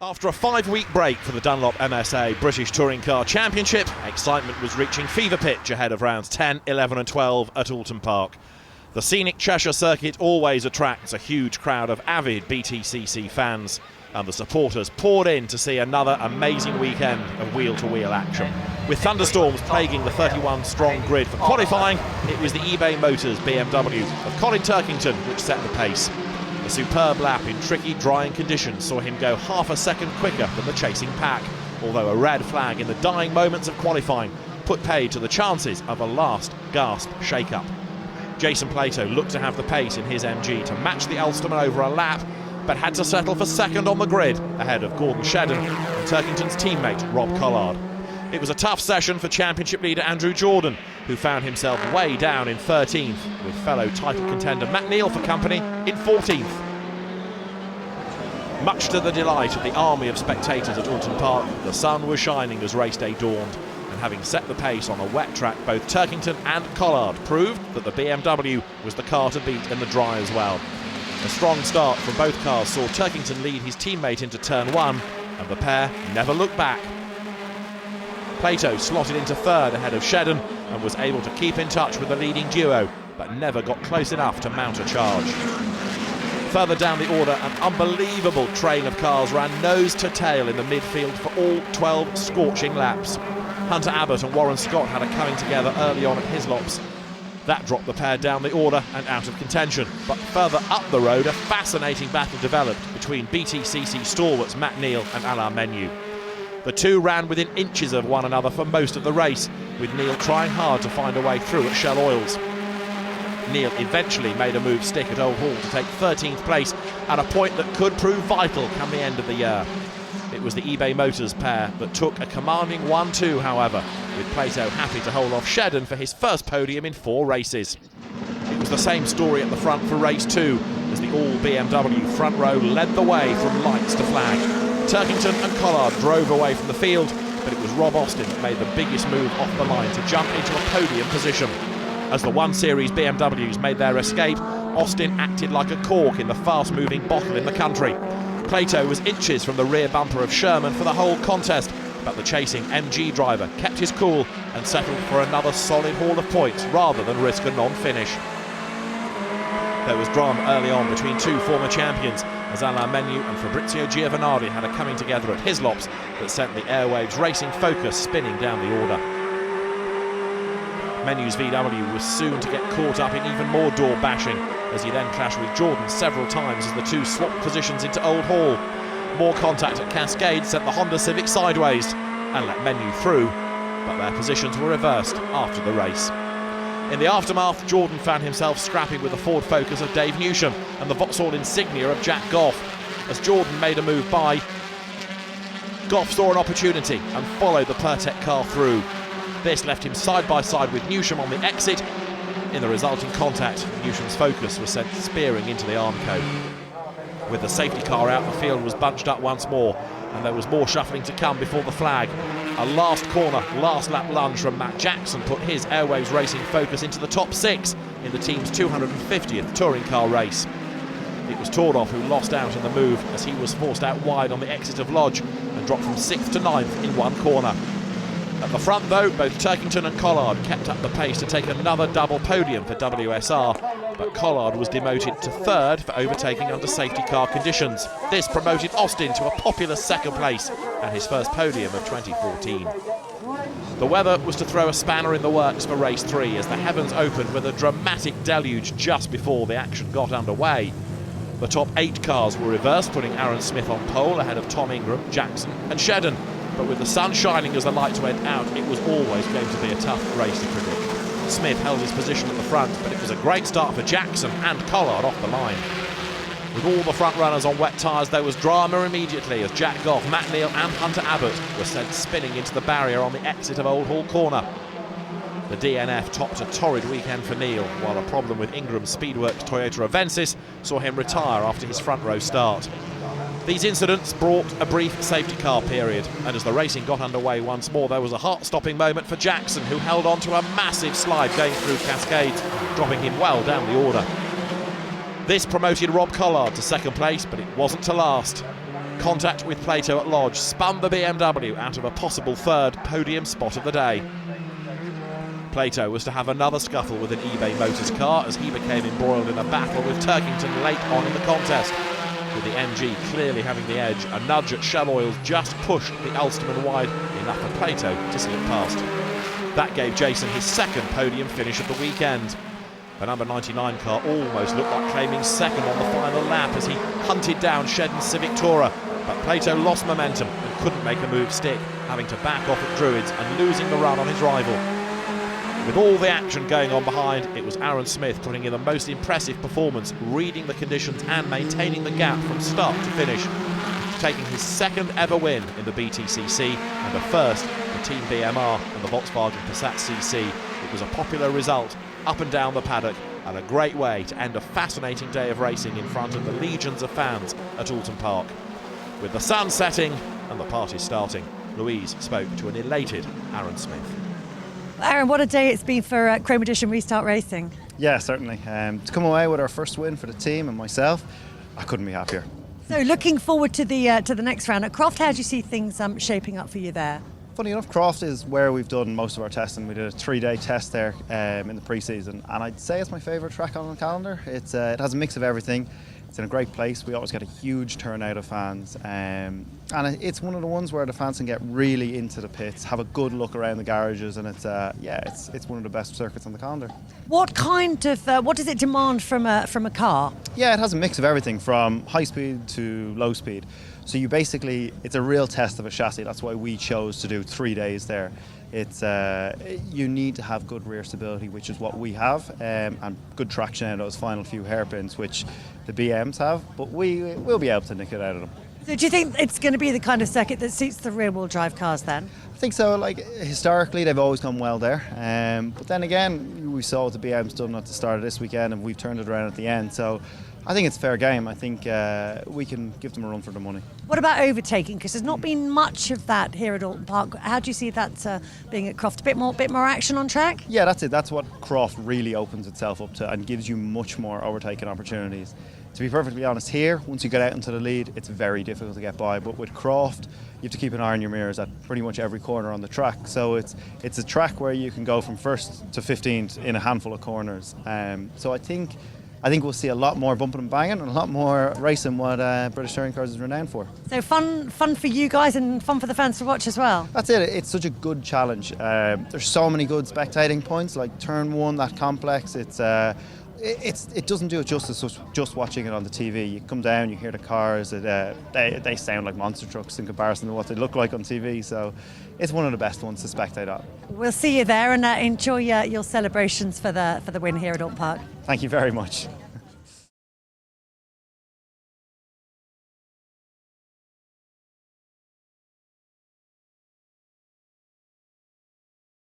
After a 5-week break for the Dunlop MSA British Touring Car Championship, excitement was reaching fever pitch ahead of rounds 10, 11 and 12 at Oulton Park. The scenic Cheshire circuit always attracts a huge crowd of avid BTCC fans, and the supporters poured in to see another amazing weekend of wheel-to-wheel action. With thunderstorms plaguing the 31-strong grid for qualifying, it was the eBay Motors BMW of Colin Turkington which set the pace. A superb lap in tricky, drying conditions saw him go half a second quicker than the chasing pack, although a red flag in the dying moments of qualifying put paid to the chances of a last-gasp shake-up. Jason Plato looked to have the pace in his MG to match the Ulsterman over a lap, but had to settle for second on the grid ahead of Gordon Shedden and Turkington's teammate Rob Collard. It was a tough session for championship leader Andrew Jordan, who found himself way down in 13th, with fellow title contender Matt Neal for company in 14th. Much to the delight of the army of spectators at Oulton Park, the sun was shining as race day dawned, and having set the pace on a wet track, both Turkington and Collard proved that the BMW was the car to beat in the dry as well. A strong start from both cars saw Turkington lead his teammate into turn 1, and the pair never looked back. Plato slotted into third ahead of Shedden and was able to keep in touch with the leading duo, but never got close enough to mount a charge. Further down the order, an unbelievable train of cars ran nose to tail in the midfield for all 12 scorching laps. Hunter Abbott and Warren Scott had a coming together early on at Hislops. That dropped the pair down the order and out of contention, but further up the road a fascinating battle developed between BTCC stalwarts Matt Neal and Alain Menu. The two ran within inches of one another for most of the race, with Neal trying hard to find a way through at Shell Oils. Neal eventually made a move stick at Old Hall to take 13th place at a point that could prove vital come the end of the year. It was the eBay Motors pair that took a commanding 1-2, however, with Plato happy to hold off Shedden for his first podium in 4 races. It was the same story at the front for race 2, as the all-BMW front row led the way from lights to flag. Turkington and Collard drove away from the field, but it was Rob Austin that made the biggest move off the line to jump into a podium position. As the 1 Series BMWs made their escape, Austin acted like a cork in the fast-moving bottle in the country. Plato was inches from the rear bumper of Sherman for the whole contest, but the chasing MG driver kept his cool and settled for another solid haul of points rather than risk a non-finish. There was drama early on between 2 former champions, as Alain Menu and Fabrizio Giovanardi had a coming together at Hislops that sent the Airwaves Racing Focus spinning down the order. Menu's VW was soon to get caught up in even more door bashing, as he then clashed with Jordan several times as the two swapped positions into Old Hall. More contact at Cascade sent the Honda Civic sideways and let Menu through, but their positions were reversed after the race. In the aftermath, Jordan found himself scrapping with the Ford Focus of Dave Newsham and the Vauxhall Insignia of Jack Goff. As Jordan made a move by, Goff saw an opportunity and followed the Pertec car through. This left him side by side with Newsham on the exit. In the resulting contact, Newsham's Focus was sent spearing into the Armco. With the safety car out, the field was bunched up once more, and there was more shuffling to come before the flag. A last corner, last lap lunge from Matt Jackson put his Airwaves Racing Focus into the top 6 in the team's 250th touring car race. It was Tordov who lost out in the move, as he was forced out wide on the exit of Lodge and dropped from 6th to 9th in one corner. At the front though, both Turkington and Collard kept up the pace to take another double podium for WSR, but Collard was demoted to 3rd for overtaking under safety car conditions. This promoted Austin to a popular 2nd place and his first podium of 2014. The weather was to throw a spanner in the works for race 3, as the heavens opened with a dramatic deluge just before the action got underway. The top 8 cars were reversed, putting Áron Smith on pole ahead of Tom Ingram, Jackson and Shedden. But with the sun shining as the lights went out, it was always going to be a tough race to predict. Smith held his position at the front, but it was a great start for Jackson and Collard off the line. With all the front runners on wet tyres, there was drama immediately as Jack Goff, Matt Neal and Hunter Abbott were sent spinning into the barrier on the exit of Old Hall Corner. The DNF topped a torrid weekend for Neal, while a problem with Ingram's Speedworks Toyota Avensis saw him retire after his front row start. These incidents brought a brief safety car period, and as the racing got underway once more, there was a heart-stopping moment for Jackson, who held on to a massive slide going through Cascades, dropping him well down the order. This promoted Rob Collard to 2nd place, but it wasn't to last. Contact with Plato at Lodge spun the BMW out of a possible third podium spot of the day. Plato was to have another scuffle with an eBay Motors car as he became embroiled in a battle with Turkington late on in the contest. With the MG clearly having the edge, a nudge at Shell Oils just pushed the Ulsterman wide enough for Plato to slip past. That gave Jason his second podium finish of the weekend. The number 99 car almost looked like claiming second on the final lap as he hunted down Shedden's Civic Tourer, but Plato lost momentum and couldn't make a move stick, having to back off at Druids and losing the run on his rival. With all the action going on behind, it was Áron Smith putting in the most impressive performance, reading the conditions and maintaining the gap from start to finish, taking his second ever win in the BTCC and a first for Team BMR and the Volkswagen Passat CC. It was a popular result up and down the paddock and a great way to end a fascinating day of racing in front of the legions of fans at Oulton Park. With the sun setting and the party starting, Louise spoke to an elated Áron Smith. Áron, what a day it's been for Chrome Edition Restart Racing. Yeah, certainly. To come away with our first win for the team and myself, I couldn't be happier. So looking forward to the next round at Croft, how do you see things shaping up for you there? Funny enough, Croft is where we've done most of our testing. We did a 3-day test there in the pre-season, and I'd say it's my favourite track on the calendar. It has a mix of everything. It's in a great place. We always get a huge turnout of fans, and it's one of the ones where the fans can get really into the pits, have a good look around the garages, and it's one of the best circuits on the calendar. What does it demand from a car? Yeah, it has a mix of everything from high speed to low speed. So it's a real test of a chassis. That's why we chose to do 3 days there. You need to have good rear stability, which is what we have, and good traction out of those final few hairpins, which the BMs have, but we'll be able to nick it out of them. So do you think it's going to be the kind of circuit that suits the rear-wheel drive cars then? I think so. Like, historically, they've always gone well there, but then again, we saw what the BMs done at the start of this weekend, and we've turned it around at the end. So I think it's fair game. I think we can give them a run for the money. What about overtaking? Because there's not been much of that here at Oulton Park. How do you see that being at Croft? A bit more action on track? Yeah, that's it. That's what Croft really opens itself up to and gives you much more overtaking opportunities. To be perfectly honest, here, once you get out into the lead, it's very difficult to get by. But with Croft, you have to keep an eye on your mirrors at pretty much every corner on the track. So it's a track where you can go from first to 15th in a handful of corners. So I think we'll see a lot more bumping and banging and a lot more racing what British Touring Cars is renowned for. So fun for you guys and fun for the fans to watch as well. That's it. It's such a good challenge. There's so many good spectating points, like turn one, that complex. It doesn't do it justice just watching it on the TV. You come down, you hear the cars. They sound like monster trucks in comparison to what they look like on TV. So it's one of the best ones to spectate on. We'll see you there and enjoy your celebrations for the win here at Oulton Park. Thank you very much.